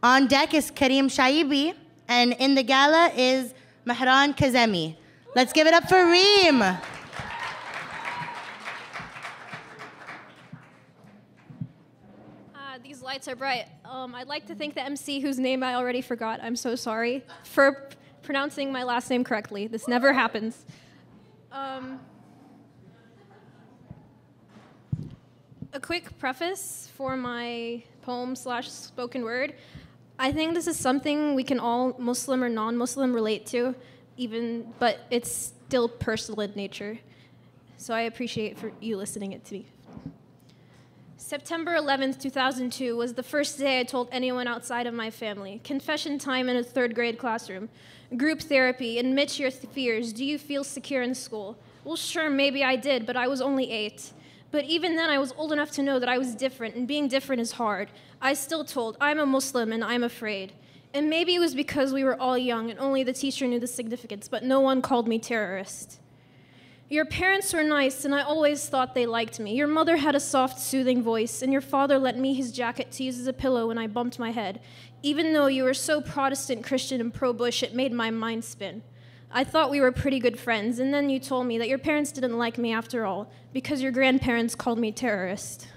On deck is Kareem Shaibi, and in the gala is Mahran Kazemi. Let's give it up for Reem. These lights are bright. I'd like to thank the MC, whose name I already forgot. I'm so sorry for pronouncing my last name correctly. This never happens. A quick preface for my poem/spoken word. I think this is something we can all, Muslim or non-Muslim, relate to, but it's still personal in nature. So I appreciate for you listening it to me. September 11th, 2002 was the first day I told anyone outside of my family. Confession time in a third grade classroom. Group therapy, admit your fears. Do you feel secure in school? Well, sure, maybe I did, but I was only 8. But even then, I was old enough to know that I was different, and being different is hard. I still told, I'm a Muslim and I'm afraid. And maybe it was because we were all young and only the teacher knew the significance, but no one called me terrorist. Your parents were nice, and I always thought they liked me. Your mother had a soft, soothing voice, and your father lent me his jacket to use as a pillow when I bumped my head. Even though you were so Protestant, Christian, and pro-Bush, it made my mind spin. I thought we were pretty good friends, and then you told me that your parents didn't like me after all, because your grandparents called me terrorist.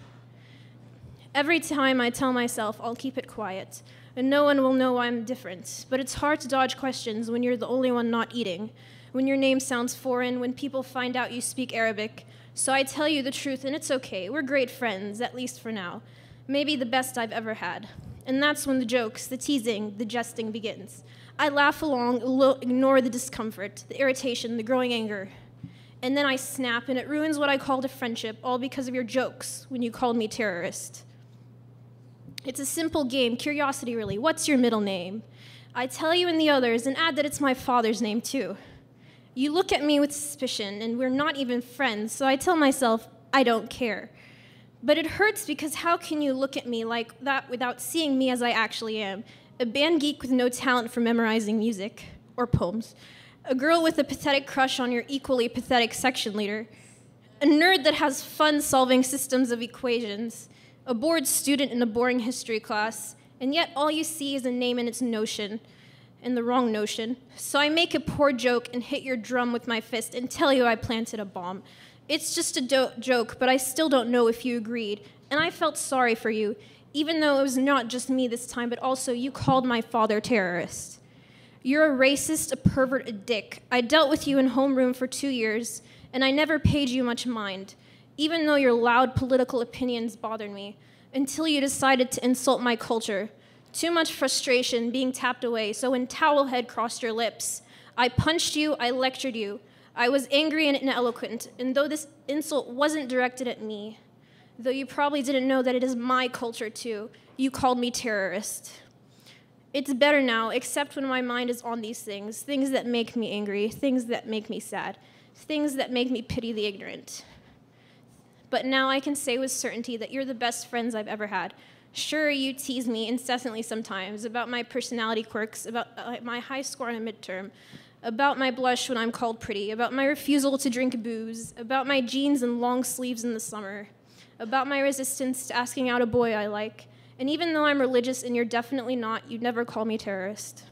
Every time I tell myself I'll keep it quiet, and no one will know I'm different, but it's hard to dodge questions when you're the only one not eating, when your name sounds foreign, when people find out you speak Arabic. So I tell you the truth, and it's okay. We're great friends, at least for now. Maybe the best I've ever had. And that's when the jokes, the teasing, the jesting begins. I laugh along, ignore the discomfort, the irritation, the growing anger. And then I snap, and it ruins what I called a friendship, all because of your jokes when you called me terrorist. It's a simple game, curiosity really. What's your middle name? I tell you and the others, and add that it's my father's name too. You look at me with suspicion, and we're not even friends, so I tell myself, I don't care. But it hurts because how can you look at me like that without seeing me as I actually am? A band geek with no talent for memorizing music or poems. A girl with a pathetic crush on your equally pathetic section leader. A nerd that has fun solving systems of equations. A bored student in a boring history class. And yet all you see is a name and its notion. And the wrong notion. So I make a poor joke and hit your drum with my fist and tell you I planted a bomb. It's just a joke, but I still don't know if you agreed. And I felt sorry for you, even though it was not just me this time, but also you called my father terrorist. You're a racist, a pervert, a dick. I dealt with you in homeroom for 2 years, and I never paid you much mind, even though your loud political opinions bothered me, until you decided to insult my culture. Too much frustration being tapped away, so when towelhead crossed your lips, I punched you, I lectured you. I was angry and ineloquent, and though this insult wasn't directed at me, though you probably didn't know that it is my culture too, you called me terrorist. It's better now, except when my mind is on these things that make me angry, things that make me sad, things that make me pity the ignorant. But now I can say with certainty that you're the best friends I've ever had. Sure, you tease me incessantly sometimes about my personality quirks, about my high score on a midterm, about my blush when I'm called pretty, about my refusal to drink booze, about my jeans and long sleeves in the summer, about my resistance to asking out a boy I like. And even though I'm religious and you're definitely not, you'd never call me terrorist.